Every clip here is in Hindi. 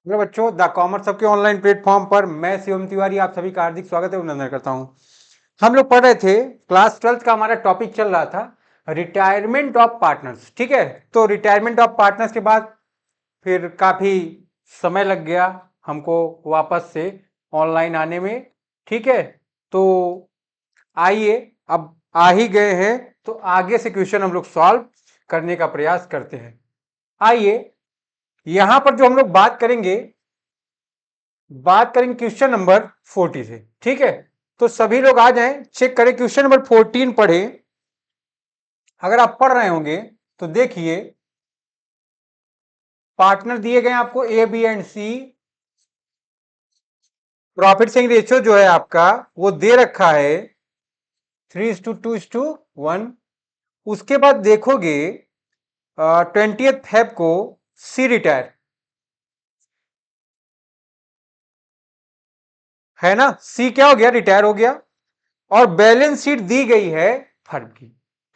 हेलो बच्चों, द कॉमर्स सबके ऑनलाइन प्लेटफॉर्म पर मैं शिवम तिवारी आप सभी का हार्दिक स्वागत है, अभिनंदन करता हूं। हम लोग पढ़ रहे थे, क्लास 12th का हमारा टॉपिक चल रहा था रिटायरमेंट ऑफ पार्टनर्स। ठीक है, तो रिटायरमेंट ऑफ पार्टनर्स के बाद फिर काफी समय लग गया हमको वापस से ऑनलाइन आने में। ठीक है, तो आइए अब आ ही गए हैं तो आगे से क्वेश्चन हम लोग सॉल्व करने का प्रयास करते हैं। आइए, यहां पर जो हम लोग बात करेंगे क्वेश्चन नंबर 40 से। ठीक है, तो सभी लोग आ जाएं, चेक करें क्वेश्चन नंबर 14 पढ़े। अगर आप पढ़ रहे होंगे तो देखिए, पार्टनर दिए गए आपको A B and C. Profit sharing ratio जो है आपका वो दे रखा है 3:2:1। उसके बाद देखोगे 20th फेब को सी रिटायर है ना, सी क्या हो गया, रिटायर हो गया। और बैलेंस शीट दी गई है फर्म की।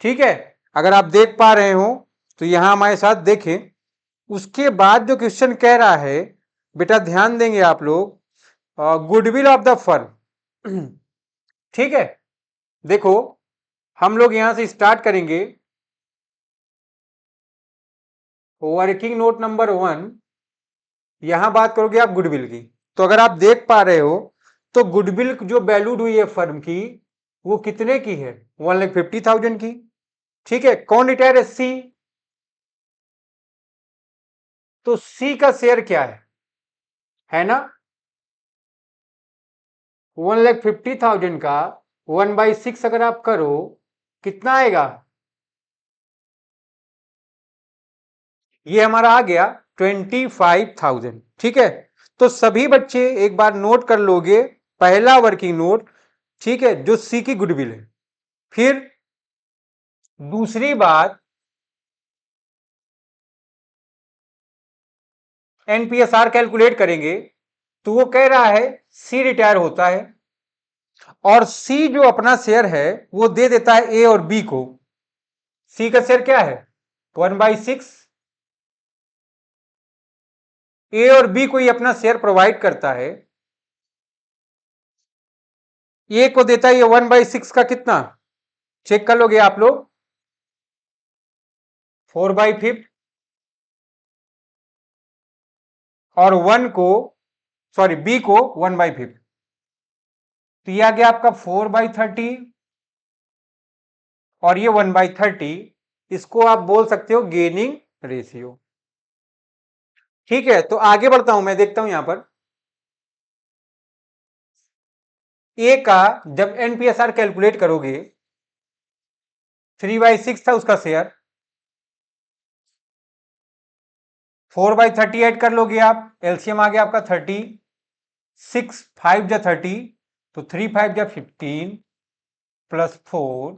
ठीक है, अगर आप देख पा रहे हो तो यहां हमारे साथ देखें। उसके बाद जो क्वेश्चन कह रहा है, बेटा ध्यान देंगे आप लोग, गुडविल ऑफ द फर्म। ठीक है, देखो हम लोग यहां से स्टार्ट करेंगे। वर्किंग नोट नंबर 1, यहां बात करोगे आप गुडविल की। तो अगर आप देख पा रहे हो तो गुडविल जो वैल्यूड हुई है फर्म की, वो कितने की है, 1,50,000 की। ठीक है, कौन रिटायर है, सी। तो सी का शेयर क्या है ना, 1,50,000 का 1/6 अगर आप करो कितना आएगा, ये हमारा आ गया 25,000। ठीक है, तो सभी बच्चे एक बार नोट कर लोगे, पहला वर्किंग नोट। ठीक है, जो सी की गुडविल है। फिर दूसरी बात, एनपीएसआर कैलकुलेट करेंगे तो वो कह रहा है सी रिटायर होता है और सी जो अपना शेयर है वो दे देता है ए और बी को। सी का शेयर क्या है, 1/6। ए और बी को ये अपना शेयर प्रोवाइड करता है। ए को देता है ये 1/6 का कितना, चेक कर लोगे आप लोग, 4/5। और बी को 1/5। तो ये आ गया आपका 4/30 और ये 1/30। इसको आप बोल सकते हो गेनिंग रेशियो। ठीक है, तो आगे बढ़ता हूं, मैं देखता हूं यहां पर ए का जब एनपीएसआर कैलकुलेट करोगे, 3/6 था उसका शेयर, 4/30 ऐड कर लोगे आप, एलसीएम आ गया आपका 30। 6 5 जा 30, तो 3 5 जा 15 +4,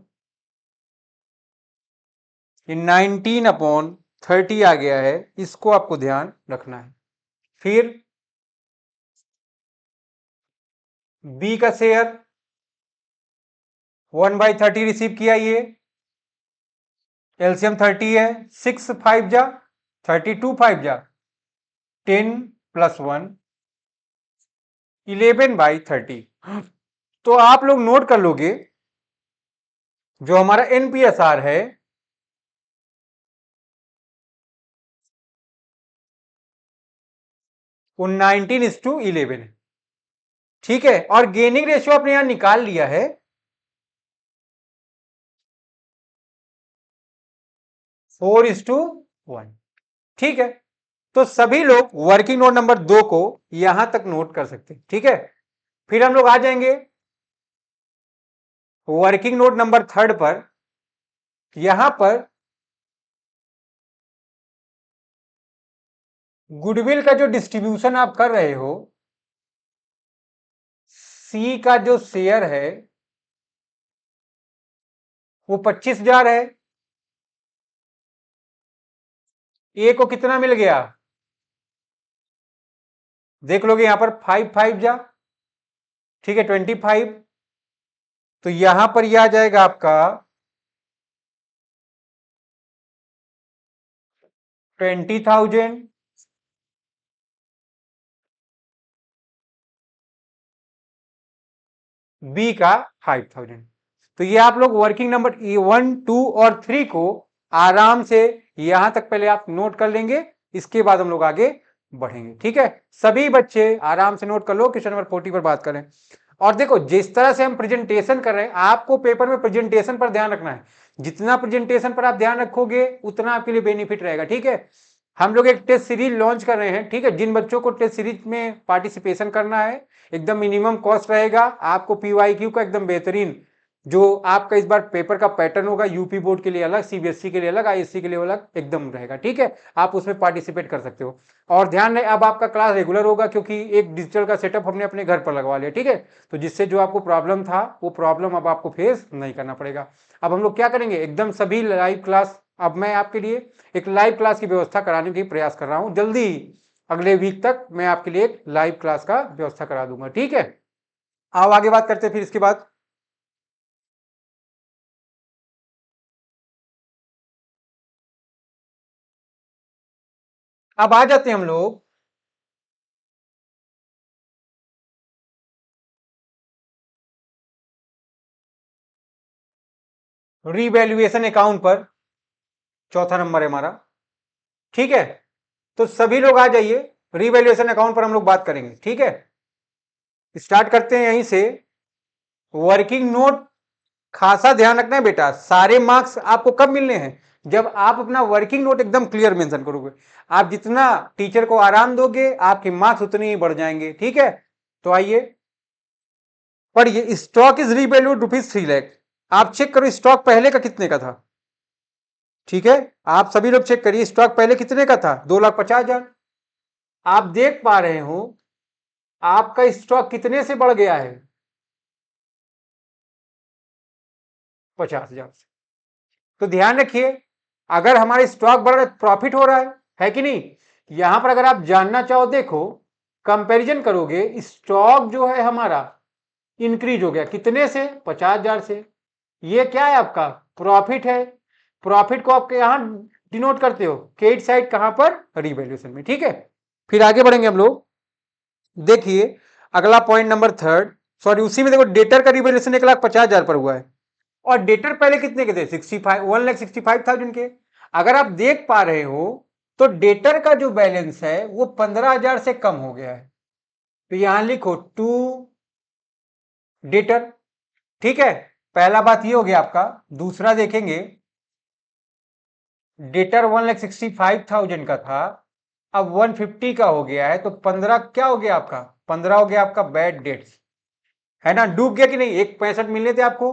ये 19/30 आ गया है। इसको आपको ध्यान रखना है। फिर बी का शेयर 1/30 रिसीव किया, ये एलसीएम 30 है। 6 5 जा 30, 2 5 जा 10 +1, 11/30। तो आप लोग नोट कर लोगे, जो हमारा एनपीएसआर है वो 19:11 है। ठीक है, और गेनिंग रेशियो आपने यहां निकाल लिया है 4:1। ठीक है, तो सभी लोग वर्किंग नोट नंबर 2 को यहां तक नोट कर सकते हैं। ठीक है, फिर हम लोग आ जाएंगे वर्किंग नोट नंबर 3 पर। यहां पर गुडविल का जो डिस्ट्रीब्यूशन आप कर रहे हो, सी का जो शेयर है वो 25,000 है। ए को कितना मिल गया, देख लोगे यहां पर 5 5 जा, ठीक है 25। तो यहां पर यह आ जाएगा आपका 20,000 बी का 5000। तो ये आप लोग वर्किंग नंबर 1, 2 और 3 को आराम से यहां तक पहले आप नोट कर लेंगे, इसके बाद हम लोग आगे बढ़ेंगे। ठीक है, सभी बच्चे आराम से नोट कर लो। क्वेश्चन नंबर 40 पर बात करें। और देखो, जिस तरह से हम प्रेजेंटेशन कर रहे हैं, आपको पेपर में प्रेजेंटेशन पर ध्यान रखना है। जितना प्रेजेंटेशन पर आप ध्यान रखोगे उतना आपके लिए बेनिफिट रहेगा। ठीक है, हम लोग एक टेस्ट सीरीज लॉन्च कर रहे हैं। ठीक है, जिन बच्चों को टेस्ट सीरीज में पार्टिसिपेशन करना है, एकदम मिनिमम कॉस्ट रहेगा। आपको पीवाईक्यू का एकदम बेहतरीन जो आपका इस बार पेपर का पैटर्न होगा, यूपी बोर्ड के लिए अलग, सीबीएसई के लिए अलग, आईएससी के लिए अलग एकदम रहेगा। ठीक है, आप उसमें पार्टिसिपेट कर सकते हो। और ध्यान रहे, अब आपका क्लास रेगुलर होगा, क्योंकि एक डिजिटल का सेटअप हमने अपने घर पर लगवा लिया। ठीक है, तो जिससे जो आपको प्रॉब्लम था वो प्रॉब्लम अब आपको फेस नहीं करना पड़ेगा। अब हम लोग क्या करेंगे, एकदम सभी लाइव क्लास, अब मैं आपके लिए एक लाइव क्लास की व्यवस्था कराने की प्रयास कर रहा हूं। जल्दी अगले वीक तक मैं आपके लिए एक लाइव क्लास का व्यवस्था करा दूंगा। ठीक है, आओ आगे बात करते हैं फिर इसके बाद। अब आ जाते हैं हम लोग रीवैल्यूएशन अकाउंट पर। चौथा नंबर है हमारा। ठीक है, तो सभी लोग आ जाइए, रीवैल्यूएशन अकाउंट पर हम लोग बात करेंगे। ठीक है, स्टार्ट करते हैं यहीं से। वर्किंग नोट खासा ध्यान रखना है बेटा। सारे मार्क्स आपको कब मिलने हैं, जब आप अपना वर्किंग नोट एकदम क्लियर मेंशन करोगे। आप जितना टीचर को आराम दोगे, आपके मार्क्स उतने ही बढ़ जाएंगे। ठीक है, तो आइए पढ़िए। Stock is revalued ₹3 lakh. आप चेक करो स्टॉक पहले का कितने का था। ठीक है, आप सभी लोग चेक करिए स्टॉक पहले कितने का था, 2,50,000। आप देख पा रहे हो आपका स्टॉक कितने से बढ़ गया है, 50,000 से। तो ध्यान रखिए, अगर हमारे स्टॉक बढ़ रहा है, प्रॉफिट हो रहा है कि नहीं। यहां पर अगर आप जानना चाहो, देखो कंपैरिजन करोगे, स्टॉक जो है हमारा इंक्रीज हो गया कितने से, 50,000 से। ये क्या है, आपका प्रॉफिट है। प्रॉफिट को आपके यहां डिनोट करते हो क्रेडिट साइड, कहां पर, रिवैल्यूएशन में। ठीक है, फिर आगे बढ़ेंगे हम लोग। देखिए अगला पॉइंट नंबर थर्ड, सॉरी उसी में देखो, डेटर का रिवैल्यूएशन 1,50,000 पर हुआ है। और डेटर पहले कितने के थे, 1,65,000 के। अगर आप देख पा रहे हो तो डेटर का जो बैलेंस है वो 15,000 से कम हो गया है। तो यहां लिखो टू डेटर। ठीक है, पहला बात ये हो गया आपका। दूसरा देखेंगे, डेटर 1,65,000 का था, अब 150 का हो गया है। तो 15 क्या हो गया आपका, 15 हो गया आपका बैड डेट्स, है ना। डूब गया कि नहीं, 1,65 मिलने थे आपको।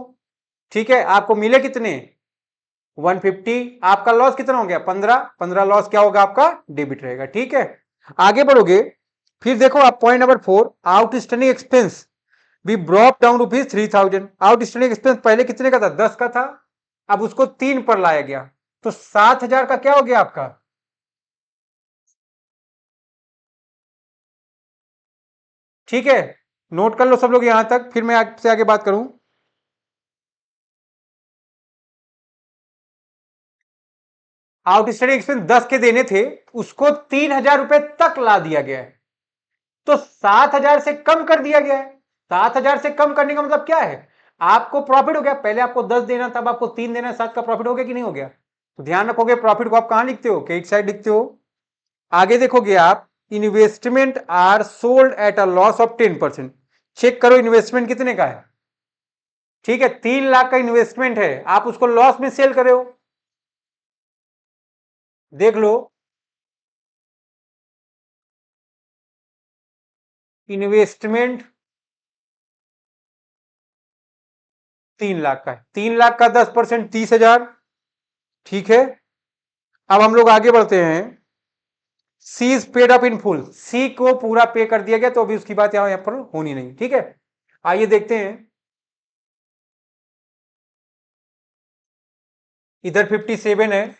ठीक है, आपको मिले कितने, 150। आपका लॉस कितना हो गया, 15। 15 लॉस क्या होगा आपका, डेबिट रहेगा। ठीक है, आगे बढ़ोगे। फिर देखो आप पॉइंट नंबर 4, आउटस्टैंडिंग एक्सपेंस भी ब्रॉप डाउन ₹3,000। आउटस्टैंडिंग एक्सपेंस पहले कितने का था, 10 का था, अब उसको 3 पर लाया गया। तो 7,000 का क्या हो गया आपका। ठीक है, नोट कर लो सब लोग यहां तक, फिर मैं आपसे आगे बात करूं। आउटस्टैंडिंग एक्सपेंस 10 के देने थे, उसको 3,000 रुपए तक ला दिया गया है। तो 7,000 से कम कर दिया गया है। 7,000 से कम करने का मतलब क्या है, आपको प्रॉफिट हो गया। पहले आपको 10 देना था, अब आपको 3 देना है, 7 का प्रॉफिट हो गया कि नहीं हो गया। तो ध्यान रखोगे, प्रॉफिट को आप कहां लिखते हो, क्रेडिट साइड लिखते हो। आगे देखोगे आप, investment are sold at a loss of 10%। Check करो इन्वेस्टमेंट कितने का है। ठीक है, 3 लाख का इन्वेस्टमेंट है, आप उसको लॉस में सेल करे हो। देख लो, इन्वेस्टमेंट 3 लाख का है। 3 लाख का 10% 30,000। ठीक है, अब हम लोग आगे बढ़ते हैं। C is paid up in full, C को पूरा पे कर दिया गया, तो अभी उसकी बात यहां पर होनी नहीं। ठीक है, आइए देखते हैं। इधर 57 है,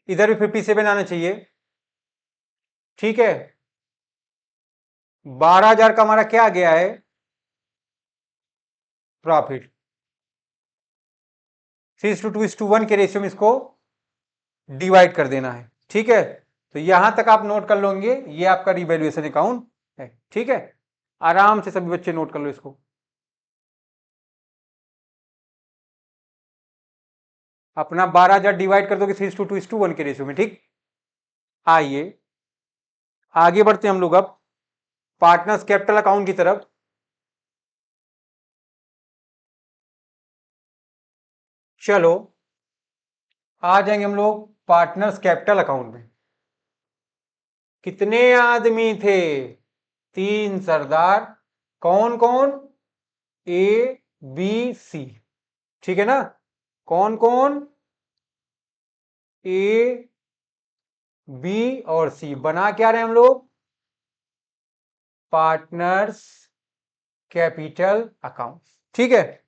इधर भी 57 आना चाहिए। ठीक है, 12,000 का हमारा क्या आ गया है, प्रॉफिट। 3:2:1 के रेशियो में इसको डिवाइड कर देना है। ठीक है, तो यहां तक आप नोट कर लोगे, ये आपका रिवैल्यूएशन अकाउंट है। ठीक है, आराम से सभी बच्चे नोट कर लो इसको। अपना 12,000 डिवाइड कर दोगे 3:2:1 के रेशियो में, ठीक। आइए आगे बढ़ते हैं हम लोग अब पार्टनर्स कैपिटल अकाउंट की तरफ। चलो आ जाएंगे हम लोग पार्टनर्स कैपिटल अकाउंट में। कितने आदमी थे? 3 सरदार। कौन कौन? ए बी सी, ठीक है ना। कौन कौन? ए बी और सी। बना क्या रहे हम लोग? पार्टनर्स कैपिटल अकाउंट, ठीक है।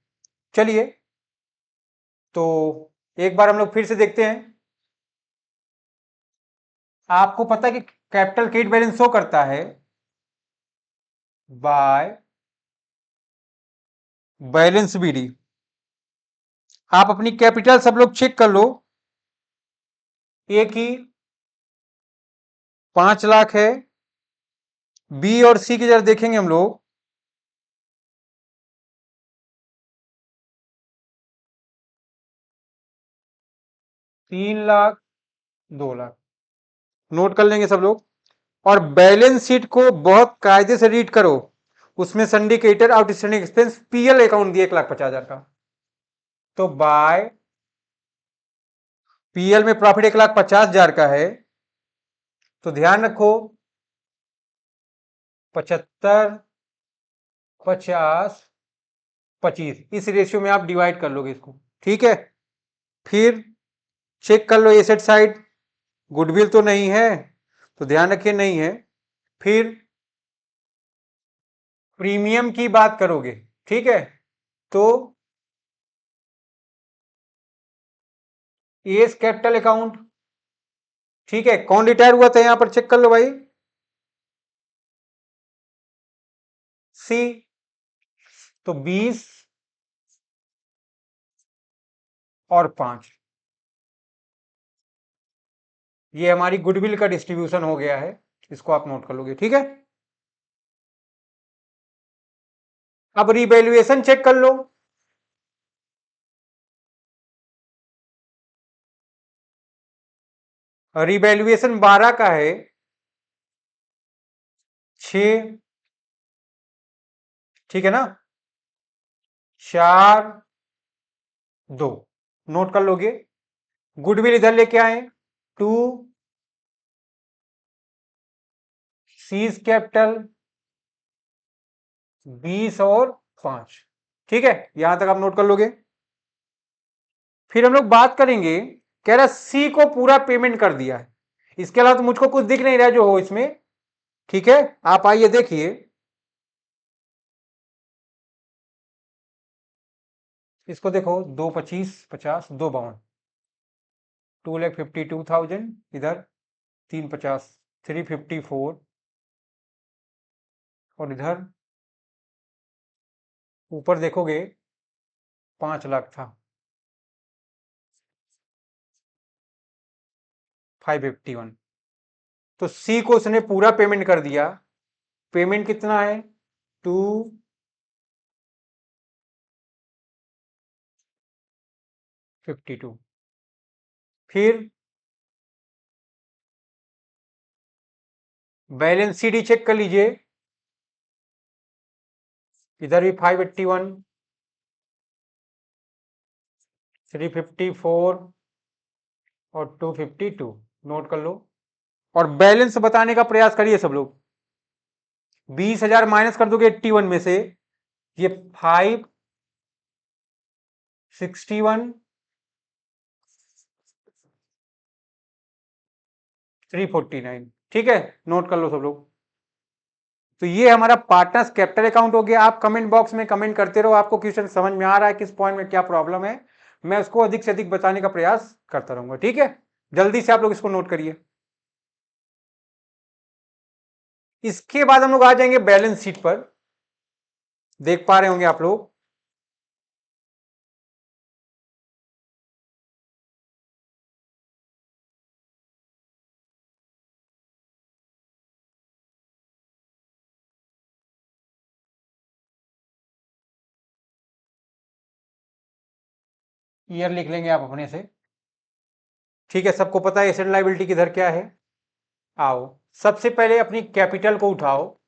चलिए तो एक बार हम लोग फिर से देखते हैं। आपको पता है कि कैपिटल क्रेडिट बैलेंस शो करता है बाय बैलेंस बीडी। आप अपनी कैपिटल सब लोग चेक कर लो। ए की 5 लाख है, बी और सी की जरा देखेंगे हम लोग। 3 लाख, 2 लाख। नोट कर लेंगे सब लोग। और बैलेंस शीट को बहुत कायदे से रीड करो। उसमें syndicator outstanding expense PL account दिए 1,50,000 का। तो बाय पीएल में प्रॉफिट 1,50,000 का है, तो ध्यान रखो 75, 50, 25 इस रेशियो में आप डिवाइड कर लोगे इसको, ठीक है। फिर चेक कर लो एसेट साइड। गुडविल तो नहीं है, तो ध्यान रखिए नहीं है। फिर प्रीमियम की बात करोगे, ठीक है। तो एस कैपिटल अकाउंट, ठीक है। कौन रिटायर हुआ था यहां पर चेक कर लो भाई? सी। तो 20 और 5, ये हमारी गुडविल का डिस्ट्रीब्यूशन हो गया है। इसको आप नोट कर लोगे, ठीक है। अब रिवैल्यूएशन चेक कर लो। रिवैल्यूएशन 12 का है, 6, ठीक है ना। 4, 2 नोट कर लोगे। गुडविल इधर लेके आए 2, सीज कैपिटल 20 और 5, ठीक है। यहां तक आप नोट कर लोगे। फिर हम लोग बात करेंगे, कह रहा सी को पूरा पेमेंट कर दिया है। इसके अलावा तो मुझको कुछ दिख नहीं रहा जो हो इसमें, ठीक है। आप आइए देखिए। इसको देखो 2,25, 50, 2,52, 2,52,000 इधर, 3,50, 354 और इधर ऊपर देखोगे 5 लाख था, 551। तो सी को उसने पूरा पेमेंट कर दिया। पेमेंट कितना है? 252। फिर बैलेंस शीट चेक कर लीजिए। इधर भी 581, 354 और 252 नोट कर लो। और बैलेंस बताने का प्रयास करिए सब लोग। 20,000 माइनस कर दोगे 81 में से, ये 561, 349, ठीक है। नोट कर लो सब लोग। तो ये हमारा पार्टनर्स कैपिटल अकाउंट हो गया। आप कमेंट बॉक्स में कमेंट करते रहो, आपको क्वेश्चन समझ में आ रहा है, किस पॉइंट में क्या प्रॉब्लम है, मैं उसको अधिक से अधिक बताने का प्रयास करता रहूंगा, ठीक है। जल्दी से आप लोग इसको नोट करिए। इसके बाद हम लोग आ जाएंगे बैलेंस शीट पर। देख पा रहे होंगे आप लोग, ईयर लिख लेंगे आप अपने से। ठीक है, सबको पता है एसेट लायबिलिटी किधर क्या है। आओ सबसे पहले अपनी कैपिटल को उठाओ,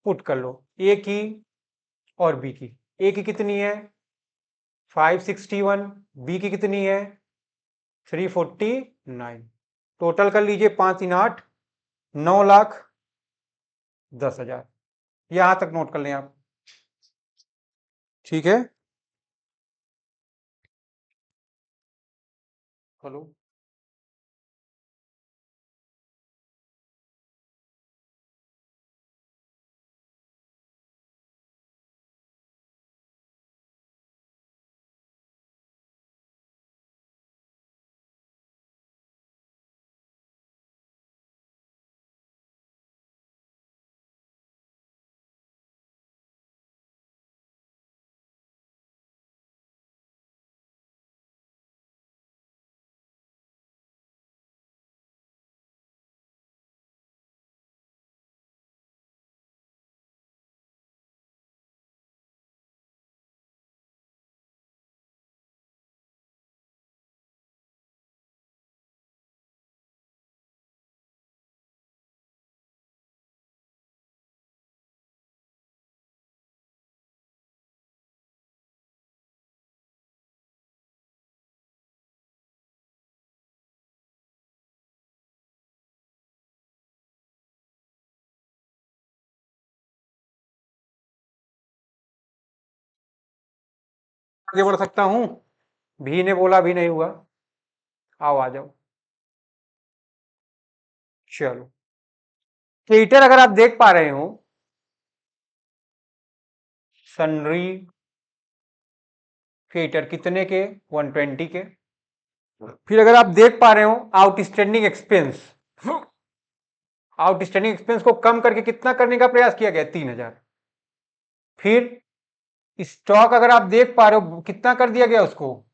पुट कर लो, ए की और बी की। ए की कितनी है 561, बी की कितनी है 349। टोटल कर लीजिए 5 3 8, 9,10,000। यहां तक नोट कर लें आप। ठीक है, हेलो। आगे बढ़ सकता हूं, भी ने बोला भी नहीं हुआ। आओ आ जाओ। चलो क्रिएटर अगर आप देख पा रहे हो, सनरी क्रिएटर कितने के 120 के। फिर अगर आप देख पा रहे हो आउटस्टैंडिंग एक्सपेंस, आउटस्टैंडिंग एक्सपेंस को कम करके कितना करने का प्रयास किया गया 3,000। फिर स्टॉक अगर आप देख पा रहे हो कितना कर दिया गया उसको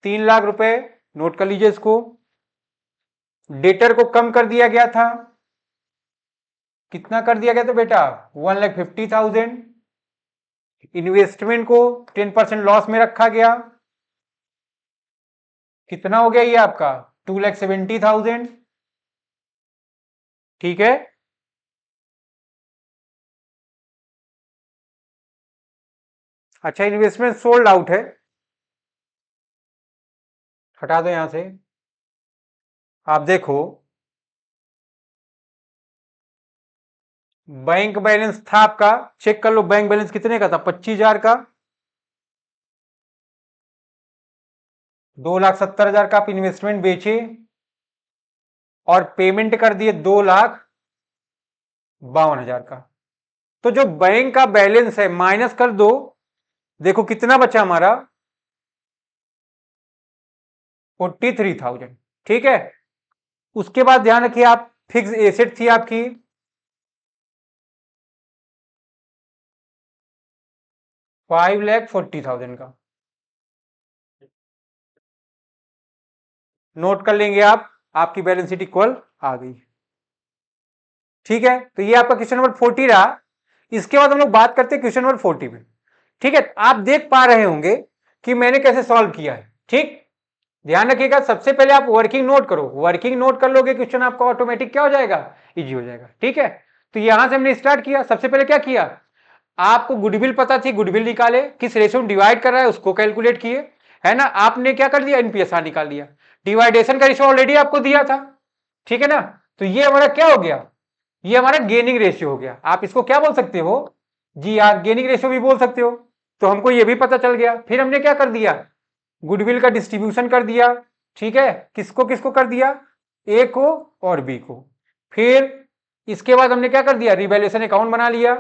3 लाख रुपए। नोट कर लीजिए इसको। डेटर को कम कर दिया गया था, कितना कर दिया गया था बेटा 1,50,000। इन्वेस्टमेंट को 10% लॉस में रखा गया, कितना हो गया ये आपका 2,70,000। ठीक है, अच्छा इन्वेस्टमेंट सोल्ड आउट है, हटा दो यहां से। आप देखो बैंक बैलेंस था आपका, चेक कर लो बैंक बैलेंस कितने का था 25,000 का। 2,70,000 का आप इन्वेस्टमेंट बेचे और पेमेंट कर दिए 2,52,000 का। तो जो बैंक का बैलेंस है माइनस कर दो, देखो कितना बचा हमारा 43,000। ठीक है, उसके बाद ध्यान रखिए आप फिक्स एसेट थी आपकी 5,40,000 का। नोट कर लेंगे आप, आपकी बैलेंस शीट इक्वल आ गई। ठीक है, तो ये आपका क्वेश्चन नंबर 40 रहा। इसके बाद हम लोग बात करते हैं क्वेश्चन नंबर 40 में। ठीक है, आप देख पा रहे होंगे कि मैंने कैसे सॉल्व किया है। ठीक, ध्यान रखिएगा सबसे पहले आप वर्किंग नोट करो, वर्किंग नोट कर लोगे क्वेश्चन आपका ऑटोमेटिक क्या हो जाएगा, इजी हो जाएगा। ठीक है, तो यहां से हमने स्टार्ट किया। सबसे पहले क्या किया, आपको गुडविल पता थी, गुडविल निकाले, किस रेशियो में डिवाइड कर रहा है उसको कैलकुलेट किए, है ना। आपने क्या कर दिया एनपीएसआर निकाल दिया, डिवाइडेशन का रेशियो ऑलरेडी आपको दिया था। ठीक है ना, तो ये हमारा क्या हो गया, ये हमारा गेनिंग रेशियो हो गया। आप इसको क्या बोल सकते हो, जी आर गेनिंग रेशियो भी बोल सकते हो। तो हमको ये भी पता चल गया। फिर हमने क्या कर दिया, गुडविल का डिस्ट्रीब्यूशन कर दिया। ठीक है, किसको किसको कर दिया, ए को और बी को। फिर इसके बाद हमने क्या कर दिया, रिवैल्यूएशन अकाउंट बना लिया।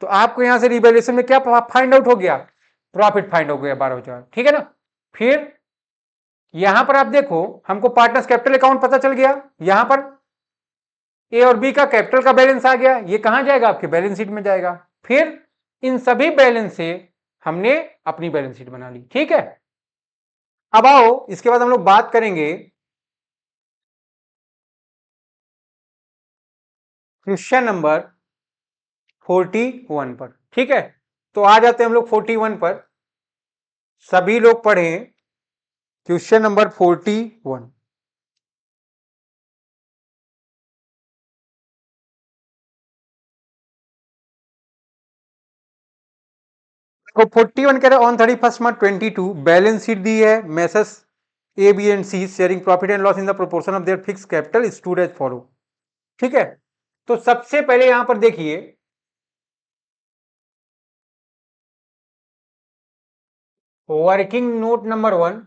तो आपको यहां से रिवैल्यूएशन में क्या फाइंड आउट हो गया, प्रॉफिट फाइंड हो गया 12,000। ठीक है ना। फिर यहां पर आप देखो हमको पार्टनर्स कैपिटल अकाउंट पता चल गया, यहां पर ए और बी का कैपिटल का बैलेंस आ गया, ये कहां जाएगा आपके बैलेंस शीट में जाएगा। फिर इन सभी बैलेंस से हमने अपनी बैलेंस शीट बना ली। ठीक है, अब आओ इसके बाद हम लोग बात करेंगे क्वेश्चन नंबर 41 पर। ठीक है, तो आ जाते हैं हम लोग 41 पर। सभी लोग पढ़ें क्वेश्चन नंबर 41। तो 41 कह रहे ऑन 31 मार्च 22 बैलेंस शीट दी है, Messrs A B and C sharing profit and loss in the proportion of their fix capital stood as follow. ठीक है, तो सबसे पहले यहां पर देखिए working note number 1,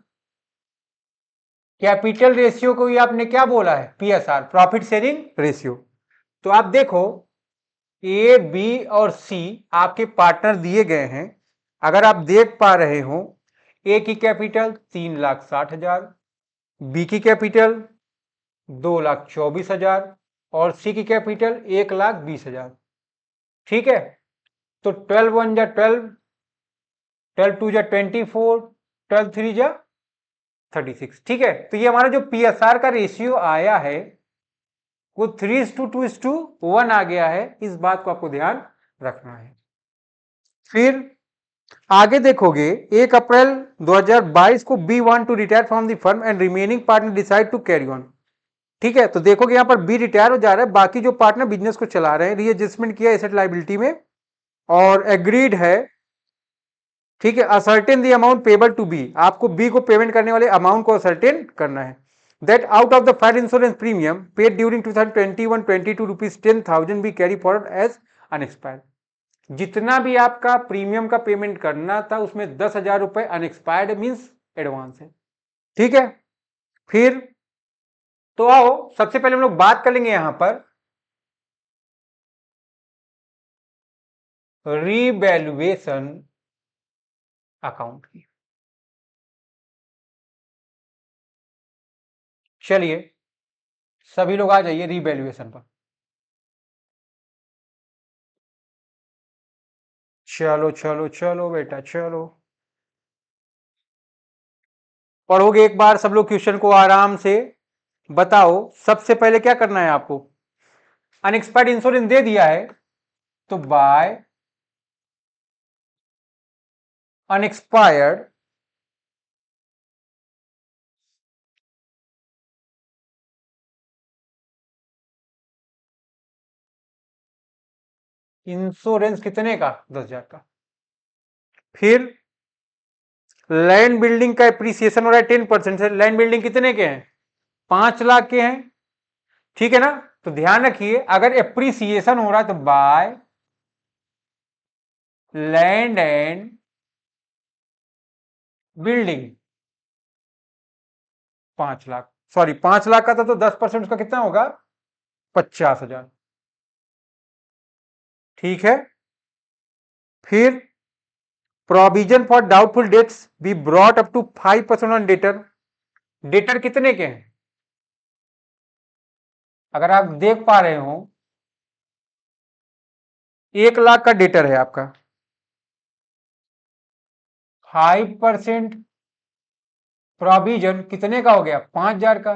capital ratio को ही आपने क्या बोला है, पीएसआर, प्रॉफिट शेयरिंग रेशियो। तो आप देखो ए बी और सी आपके पार्टनर दिए गए हैं। अगर आप देख पा रहे हो ए की कैपिटल 3,60,000, बी की कैपिटल 2,24,000 और सी की कैपिटल 1,20,000। ठीक है, तो 12 1 जा 12, 12 2 जा 24, 12 3 जा 36। ठीक है, तो ये हमारा जो पीएसआर का रेशियो आया है वो 3:2:1 आ गया है। इस बात को आपको ध्यान रखना है। फिर आगे देखोगे 1 अप्रैल 2022 को B want to retire from the firm and remaining partner decide to carry on. ठीक है, तो देखोगे यहां पर बी रिटायर हो जा रहा है, बाकी जो पार्टनर बिजनेस को चला रहे हैं, रीएडजस्टमेंट किया एसेट लायबिलिटी में और एग्रीड है। ठीक है, ascertain the amount payable to B, आपको बी को पेमेंट करने वाले अमाउंट को असर्टेन करना है। That out of the fire insurance premium paid during 2021-22 rupees 10,000 B carry forward as unexpired. जितना भी आपका प्रीमियम का पेमेंट करना था उसमें 10,000 रुपए अनएक्सपायर्ड मींस एडवांस है। ठीक है, फिर तो आओ सबसे पहले हम लोग बात कर लेंगे यहां पर रीवैल्यूएशन अकाउंट की। चलिए सभी लोग आ जाइए रीवैल्यूएशन पर। चलो चलो चलो बेटा चलो, पढ़ोगे एक बार सब लोग क्वेश्चन को आराम से। बताओ सबसे पहले क्या करना है आपको, अनएक्सपायर्ड इंश्योरेंस दे दिया है तो बाय अनएक्सपायर्ड इंश्योरेंस कितने का, 10,000 का। फिर लैंड बिल्डिंग का एप्रिसिएशन हो रहा है 10% से, लैंड बिल्डिंग कितने के हैं, 5,00,000 के हैं। ठीक है ना, तो ध्यान रखिए अगर एप्रिसिएशन हो रहा है तो by land and building 5,00,000, sorry 5,00,000 का था तो 10% उसका कितना होगा, 50,000। ठीक है, फिर provision for doubtful debts be brought up to 5% on debtor. Debtor कितने के हैं, अगर आप देख पा रहे हो 1,00,000 का डेटर है आपका, 5% प्रोविजन कितने का हो गया, 5,000 का।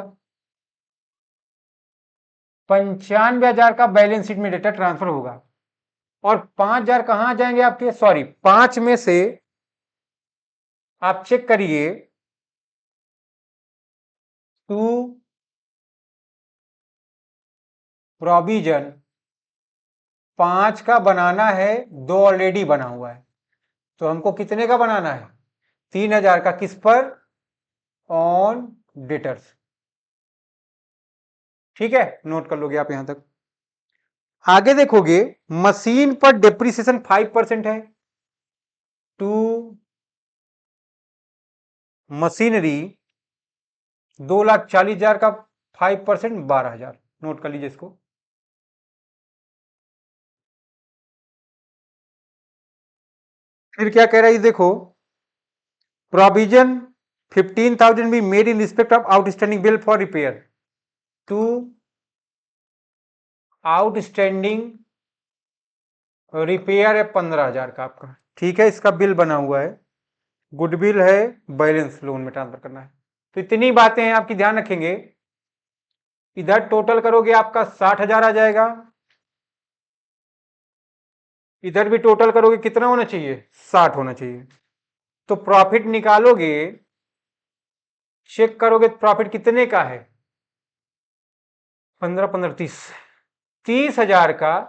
95,000 का बैलेंस शीट में डेटा ट्रांसफर होगा और 5,000 कहां जाएंगे आपके, सॉरी 5 में से आप चेक करिए टू प्रोविजन 5 का बनाना है, 2 ऑलरेडी बना हुआ है, तो हमको कितने का बनाना है, 3,000 का। किस पर, ऑन डेटर्स। ठीक है, नोट कर लोगे आप यहां तक। आगे देखोगे मशीन पर डेप्रिसिएशन 5% है, टू मशीनरी 2,40,000 का 5% 12,000। नोट कर लीजिए इसको। फिर क्या कह रहा है देखो, provision 15,000 be made in respect of outstanding bill for repair to outstanding repair है 15,000 का आपका। ठीक है, इसका बिल बना हुआ है, गुडविल है, बैलेंस लोन में ट्रांसफर करना है। तो इतनी बातें हैं आपकी, ध्यान रखेंगे। इधर टोटल करोगे आपका 60,000 आ जाएगा, इधर भी टोटल करोगे कितना होना चाहिए, 60 होना चाहिए। तो प्रॉफिट निकालोगे, चेक करोगे प्रॉफिट कितने का है, 15 15 30, 30,000 का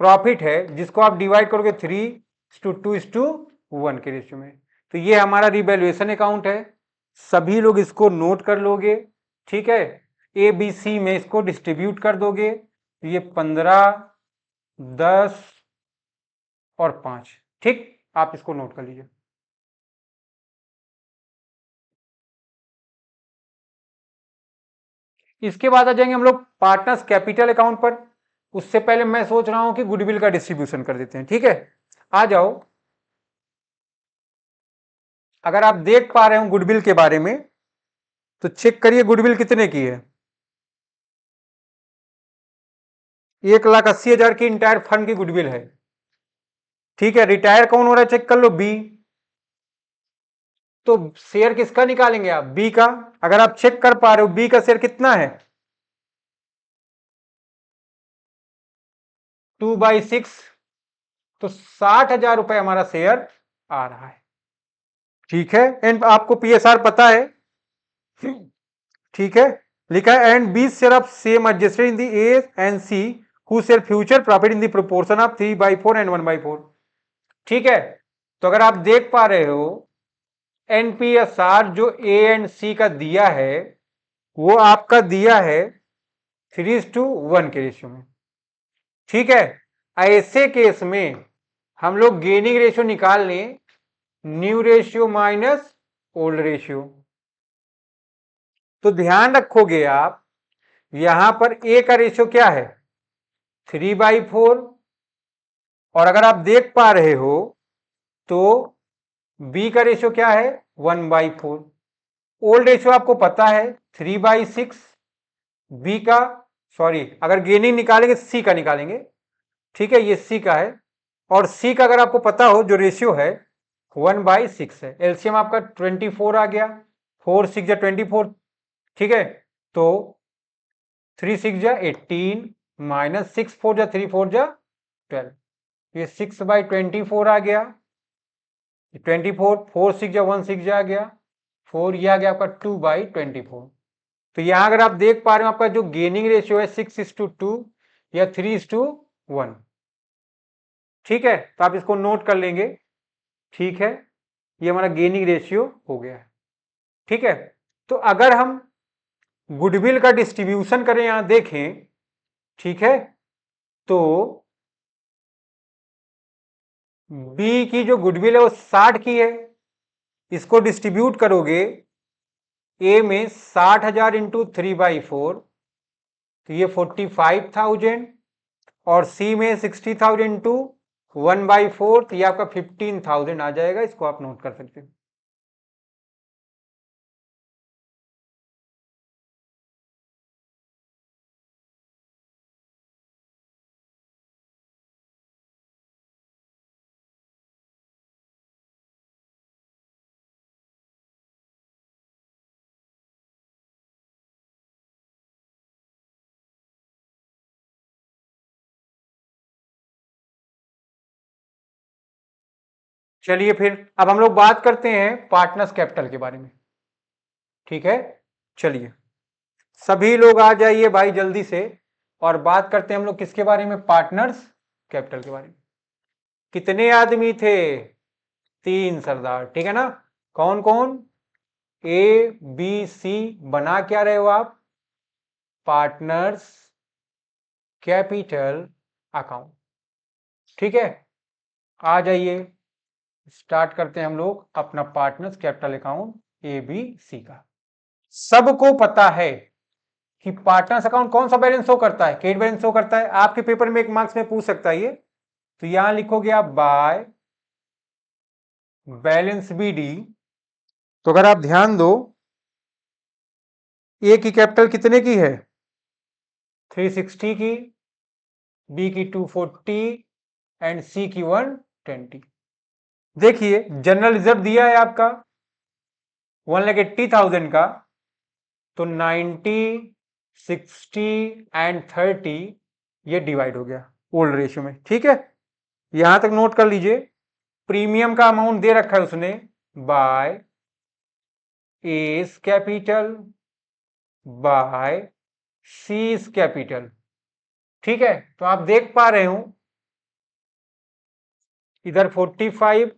प्रॉफिट है, जिसको आप डिवाइड करोगे 3:2:1 के रेशियो में। तो ये हमारा रिवैल्यूएशन अकाउंट है, सभी लोग इसको नोट कर लोगे, ठीक है। ए बी सी में इसको डिस्ट्रीब्यूट कर दोगे, तो ये 15, 10 और 5, ठीक, आप इसको नोट कर लीजिए। इसके बाद आ जाएंगे हम लोग पार्टनर्स कैपिटल अकाउंट पर। उससे पहले मैं सोच रहा हूं कि गुडविल का डिस्ट्रीब्यूशन कर देते हैं, ठीक है। आ जाओ, अगर आप देख पा रहे हो गुडविल के बारे में तो चेक करिए गुडविल कितने की है। 1,80,000 की इंटायर फर्म की गुडविल है, ठीक है। रिटायर कौन हो रहा है चेक कर लो, बी। तो शेयर किसका निकालेंगे आप, बी का। अगर आप चेक कर पा रहे हो बी का शेयर कितना है, 2/6, तो 60,000 रुपए हमारा शेयर आ रहा है, ठीक है। एंड आपको पीएसआर पता है, ठीक है, लिखा है and B share of same adjusted in the A and C who share future profit in the proportion of 3/4 and 1/4, ठीक है। तो अगर आप देख पा रहे हो एनपीएसआर जो ए एंड सी का दिया है वो आपका दिया है 3:1 के रेशियो में, ठीक है। ऐसे केस में हम लोग गेनिंग रेशियो निकाल लें, new ratio minus old ratio. तो ध्यान रखोगे आप, यहां पर ए का रेशियो क्या है, 3/4, और अगर आप देख पा रहे हो तो बी का रेशियो क्या है, 1/4। ओल्ड रेशियो आपको पता है 3/6, बी का, सॉरी अगर गेनिंग निकालेंगे सी का निकालेंगे, ठीक है, ये सी का है। और सी का अगर आपको पता हो जो रेशियो है 1/6 है। एलसीएम आपका 24 आ गया, 4 6 जा 24, ठीक है। तो 3 6 जा 18 माइनस 6 4 जा 3 4 जा 12, ये 6/24 आ गया, 24 4 6 जा 1 6 जा आ गया 4, ये आ गया आपका 2/24। तो यहां अगर आप देख पा रहे हो आपका जो गेनिंग रेशियो है 6:2 या 3:1, ठीक है। तो आप इसको नोट कर लेंगे, ठीक है, ये हमारा गेनिंग रेशियो हो गया है, ठीक है। तो अगर हम गुडविल का डिस्ट्रीब्यूशन करें यहां देखें, ठीक है, तो बी की जो गुडविल है वो 60 की है, इसको डिस्ट्रीब्यूट करोगे ए में 60,000 इंटू 3/4, तो ये 45,000, और सी में 60,000 इंटू 1/4, तो ये आपका 15,000 आ जाएगा, इसको आप नोट कर सकते हो। चलिए फिर अब हम लोग बात करते हैं पार्टनर्स कैपिटल के बारे में, ठीक है। चलिए सभी लोग आ जाइए भाई जल्दी से, और बात करते हैं हम लोग किसके बारे में, पार्टनर्स कैपिटल के बारे में। कितने आदमी थे, 3 सरदार, ठीक है ना। कौन कौन, ए बी सी, बना क्या रहे हो आप, पार्टनर्स कैपिटल अकाउंट, ठीक है। आ जाइए, स्टार्ट करते हैं हम लोग अपना partners capital account A B C का। सबको पता है कि पार्टनर्स अकाउंट कौन सा बैलेंस शो करता है, क्रेडिट बैलेंस शो करता है। आपके पेपर में एक मार्क्स में पूछ सकता है ये, तो यहां लिखोगे आप बाय बैलेंस बी डी। तो अगर आप ध्यान दो, ए की कैपिटल कितने की है, 360 की, बी की 240 एंड सी की 120। देखिए जनरल रिजर्व दिया है आपका 1,80,000 का, तो 90 60 एंड 30 ये डिवाइड हो गया ओल्ड रेशियो में, ठीक है। यहां तक नोट कर लीजिए। प्रीमियम का अमाउंट दे रखा है उसने by A is capital by C is capital. ठीक है, तो आप देख पा रहे हो इधर 45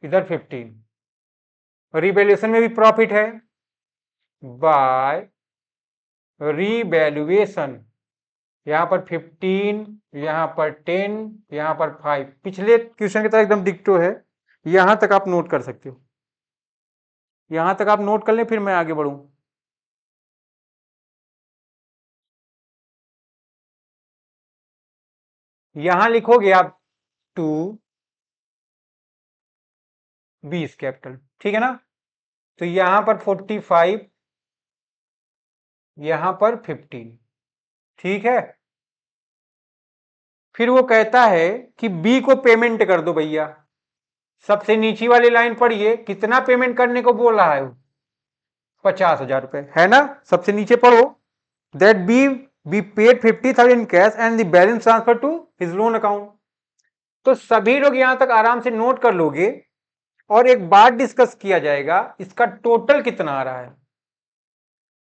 इधर 15, रिवैल्यूएशन में भी प्रॉफिट है बाय रिवैल्यूएशन। यहां पर 15, यहां पर 10, यहां पर 5, पिछले क्वेश्चन की तरह एकदम डिक्टो है। यहां तक आप नोट कर सकते हो, यहां तक आप नोट कर लें, फिर मैं आगे बढ़ूं। यहां लिखोगे आप 2 बीस कैपिटल, ठीक है ना। तो यहां पर 45, यहां पर 15, ठीक है। फिर वो कहता है कि बी को पेमेंट कर दो भैया। सबसे नीचे वाली लाइन पढ़िए, कितना पेमेंट करने को बोल रहा है? 50,000 रुपए, है ना। सबसे नीचे पढ़ो, that B paid 50,000 cash and the balance transfer to his loan account. तो सभी लोग यहां तक आराम से नोट कर लोगे और एक बात डिस्कस किया जाएगा, इसका टोटल कितना आ रहा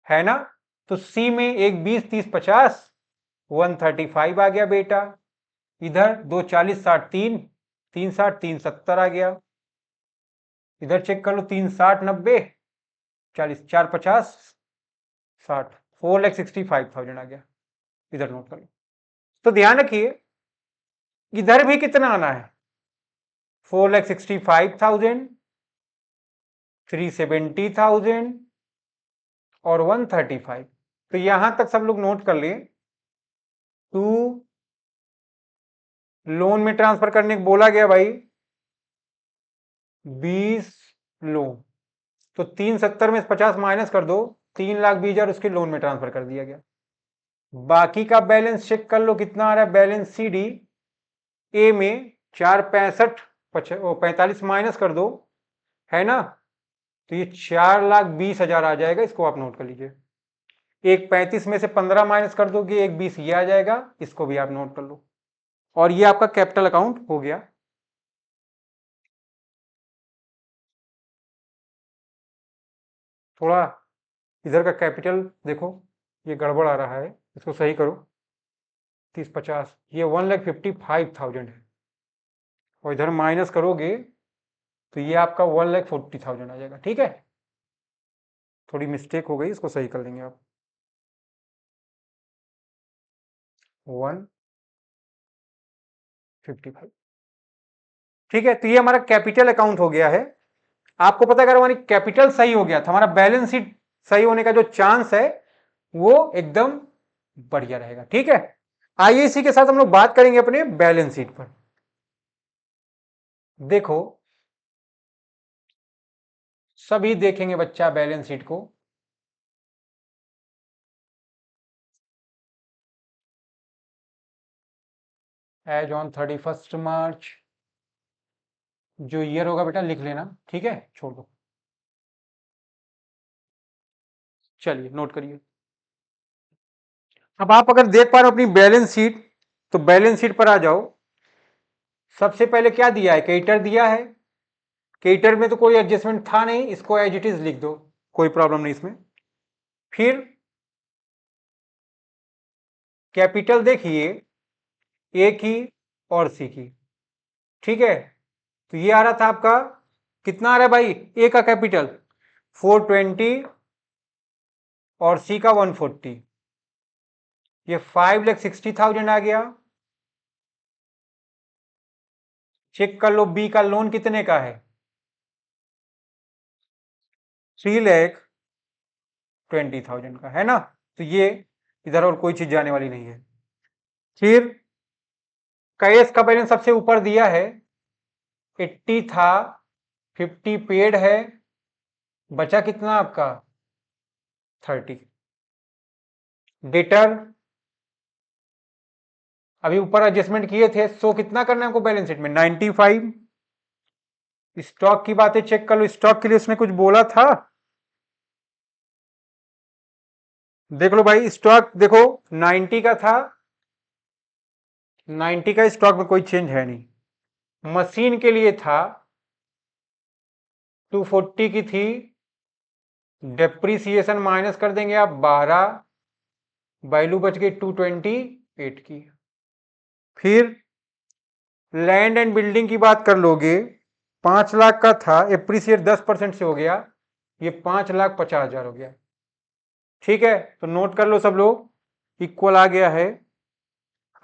है ना। तो सी में एक 20 30 50 135 आ गया बेटा। इधर 2 40 60 3 3 60 3 70 आ गया। इधर चेक कर लो, 3 60 90 40 4 50 60, 4,65,000 आ गया। इधर नोट कर लो। तो ध्यान रखिए, इधर भी कितना आना है? 4,65,000, 370,000 और 135। तो यहां तक सब लोग नोट कर लिए। टू लोन में ट्रांसफर करने को बोला गया भाई 20 लोन, तो 370 में 50 माइनस कर दो, 3,20,000 उसके लोन में ट्रांसफर कर दिया गया। बाकी का बैलेंस चेक कर लो कितना आ रहा है। बैलेंस सी डी ए में 465 45 माइनस कर दो, है ना। तो ये 4,20,000 आ जाएगा, इसको आप नोट कर लीजिए। एक 35 में से 15 माइनस कर दोगे, एक 20 ये आ जाएगा, इसको भी आप नोट कर लो। और ये आपका कैपिटल अकाउंट हो गया। थोड़ा इधर का कैपिटल देखो, ये गड़बड़ आ रहा है, इसको सही करो। 30 50, ये 1,55,000 है, और इधर माइनस करोगे तो ये आपका 1,40,000 आ जाएगा। ठीक है, थोड़ी मिस्टेक हो गई, इसको सही कर लेंगे आप। 155, ठीक है। तो ये हमारा कैपिटल अकाउंट हो गया है। आपको पता है, अगर हमारी कैपिटल सही हो गया तो हमारा बैलेंस शीट सही होने का जो चांस है वो एकदम बढ़िया रहेगा। ठीक है, आइए इसी के साथ हम लोग बात करेंगे अपने बैलेंस शीट पर। देखो, सभी देखेंगे बच्चा बैलेंस शीट को। एज ऑन 31 मार्च, जो ईयर होगा बेटा लिख लेना, ठीक है, छोड़ दो। चलिए नोट करिए। अब आप अगर देख पा रहे हो अपनी बैलेंस शीट, तो बैलेंस शीट पर आ जाओ। सबसे पहले क्या दिया है? क्रेडिटर दिया है। क्रेडिटर में तो कोई एडजस्टमेंट था नहीं, इसको एज इट इज लिख दो, कोई प्रॉब्लम नहीं इसमें। फिर कैपिटल देखिए, ए की और सी की, ठीक है। तो ये आ रहा था आपका, कितना आ रहा है भाई? ए का कैपिटल 420 और सी का 140, ये 5,60,000 आ गया। चेक कर लो बी का लोन कितने का है? 3,20,000 का, है ना। तो ये इधर और कोई चीज जाने वाली नहीं है। फिर कैश का बैलेंस सबसे ऊपर दिया है, 80 था, 50 पेड है, बचा कितना आपका? 30। डेटर अभी ऊपर एडजस्टमेंट किए थे, सो कितना करना है आपको बैलेंस शीट में? 95। स्टॉक की बातें चेक कर लो, स्टॉक के लिए उसने कुछ बोला था? देख लो भाई, स्टॉक देखो 90 का था, 90 का स्टॉक में कोई चेंज है नहीं। मशीन के लिए था 240 की थी, डेप्रीसिएशन माइनस कर देंगे आप 12, वैल्यू बच गई 228 की। फिर लैंड एंड बिल्डिंग की बात कर लोगे, 5 लाख का था, एप्रिसिएट 10% से हो गया, ये 5,50,000 हो गया। ठीक है, तो नोट कर लो सब लोग, इक्वल आ गया है।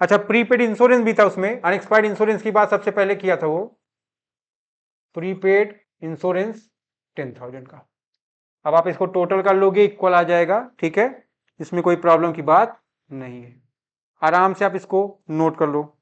अच्छा, प्रीपेड इंश्योरेंस भी था उसमें, अनएक्सपायर्ड इंश्योरेंस की बात सबसे पहले किया था वो, प्रीपेड इंश्योरेंस 10,000 का। अब आप इसको टोटल कर लोगे, इक्वल आ जाएगा। ठीक है, इसमें कोई प्रॉब्लम की बात नहीं है, आराम से आप इसको नोट कर लो।